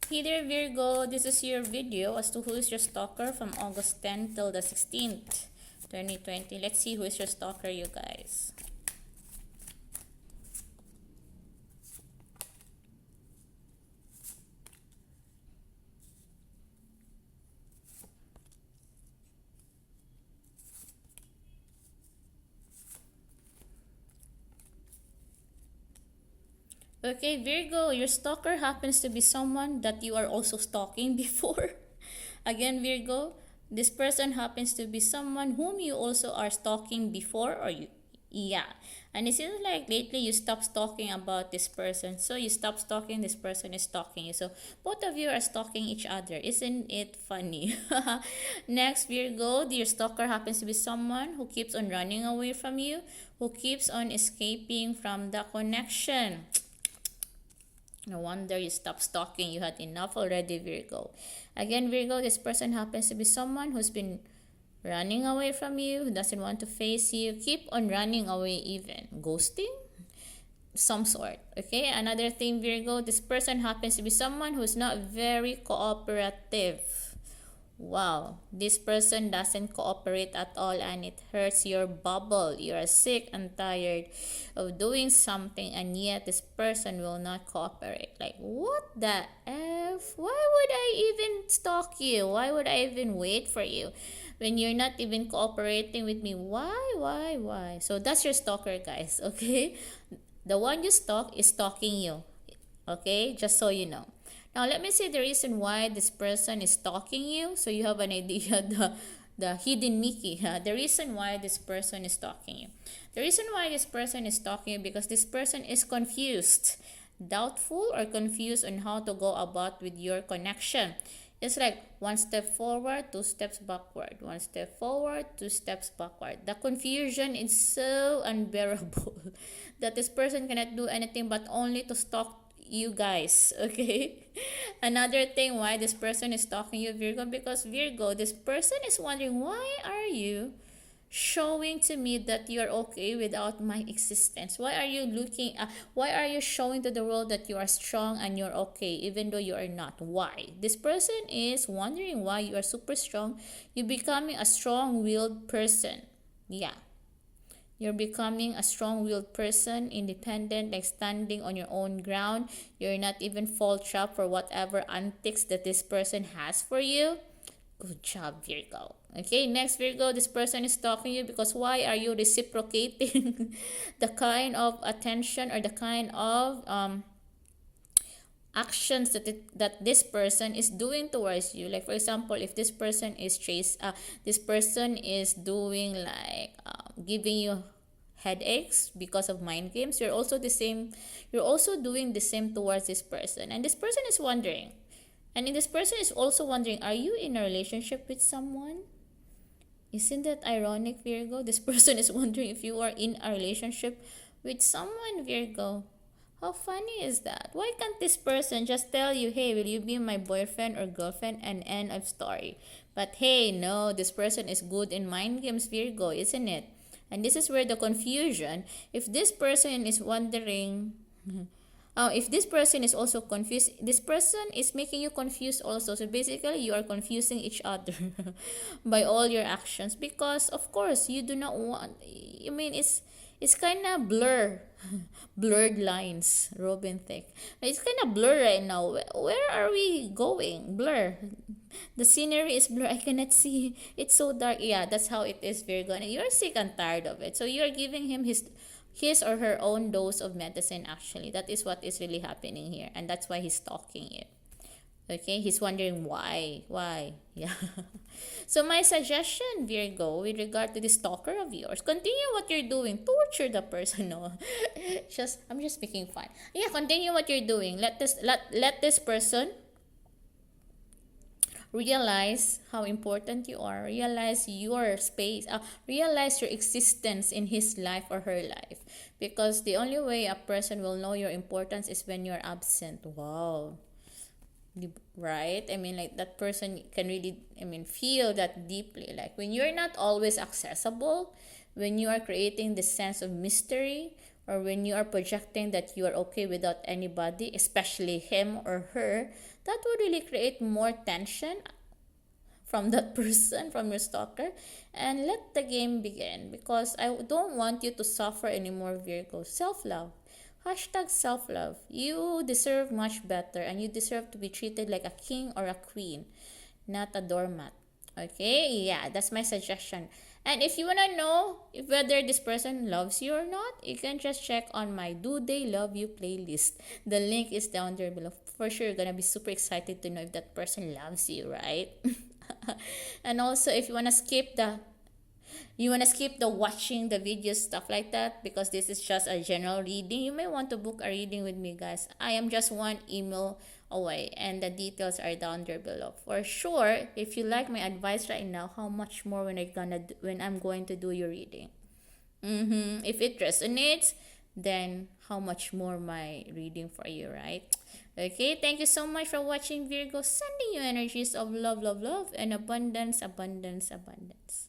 Hey there Virgo, this is your video as to who is your stalker from August 10th till the 16th, 2020. Let's see who is your stalker, you guys. Okay, Virgo, your stalker happens to be someone that you are also stalking before. Again, Virgo, this person happens to be someone whom you also are stalking before, or you, yeah. And it seems like lately you stopped talking about this person. So you stop stalking, this person is stalking you. So both of you are stalking each other. Isn't it funny? Next, Virgo, your stalker happens to be someone who keeps on running away from you, who keeps on escaping from the connection. No wonder you stopped stalking. You had enough already, Virgo. Again, Virgo, this person happens to be someone who's been running away from you, who doesn't want to face you, keep on running away even. Ghosting? Some sort. Okay, another thing, Virgo, this person happens to be someone who's not very cooperative. Wow, this person doesn't cooperate at all and it hurts your bubble. You are sick and tired of doing something and yet this person will not cooperate. Like, what the F? Why would I even stalk you? Why would I even wait for you when you're not even cooperating with me? Why? So that's your stalker, guys, okay? The one you stalk is stalking you, okay? Just so you know. Now, let me say the reason why this person is stalking you, so you have an idea the hidden Mickey. The reason why this person is stalking you. The reason why this person is stalking you because this person is confused, doubtful, or confused on how to go about with your connection. It's like one step forward, two steps backward. One step forward, two steps backward. The confusion is so unbearable that this person cannot do anything but only to stalk you guys, okay? Another thing why this person is stalking you, Virgo, because Virgo, this person is wondering why are you showing to me that you're okay without my existence? Why are you why are you showing to the world that you are strong and you're okay even though you are not? Why? This person is wondering why you are super strong. You're becoming a strong-willed person. Yeah, you're becoming a strong-willed person, independent, like standing on your own ground. You're not even fall trap for whatever antics that this person has for you. Good job, Virgo. Okay, next, Virgo, this person is talking to you because why are you reciprocating the kind of attention or the kind of actions that this person is doing towards you? Like, for example, if this person is this person is doing like giving you headaches because of mind games, you're also doing the same towards this person, and this person is wondering, this person is also wondering, are you in a relationship with someone? Isn't that ironic, Virgo? This person is wondering if you are in a relationship with someone, Virgo. How funny is that? Why can't this person just tell you, hey, will you be my boyfriend or girlfriend, and end of story? But hey, no, this person is good in mind games, Virgo, isn't it? And this is where the confusion, if this person is wondering, if this person is also confused, this person is making you confused also. So basically, you are confusing each other by all your actions because, of course, you do not want. I mean, it's kind of blurred lines. Robin Thicke. It's kind of blur right now. Where are we going? Blur. The scenery is blur. I cannot see. It's so dark. Yeah, that's how it is, Virgo. And you're sick and tired of it. So you're giving him his or her own dose of medicine. Actually, that is what is really happening here, and that's why he's stalking you. Okay, he's wondering why. Yeah. So my suggestion, Virgo, with regard to the stalker of yours, continue what you're doing. Torture the person. No, I'm just making fun. Yeah, continue what you're doing. Let this person realize how important you are, realize your space, realize your existence in his life or her life, because the only way a person will know your importance is when you're absent. Wow. Right? I mean, like, that person can really, I mean, feel that deeply. Like, when you're not always accessible, when you are creating this sense of mystery, or when you are projecting that you are okay without anybody, especially him or her, that would really create more tension from that person, from your stalker. And let the game begin, because I don't want you to suffer anymore, Virgo. Self-love. Hashtag self-love. You deserve much better, and you deserve to be treated like a king or a queen, not a doormat. Okay, yeah, that's my suggestion. And if you wanna know if whether this person loves you or not, you can just check on my Do They Love You playlist. The link is down there below. For sure, you're gonna be super excited to know if that person loves you, right? And also, if you want to skip the watching the videos, stuff like that, because this is just a general reading, you may want to book a reading with me, guys. I am just one email away, and the details are down there below. For sure, if you like my advice right now, how much more when I'm going to do your reading. If it resonates, then how much more my reading for you, right? Okay, thank you so much for watching, Virgo. Sending you energies of love, love, love, and abundance, abundance, abundance.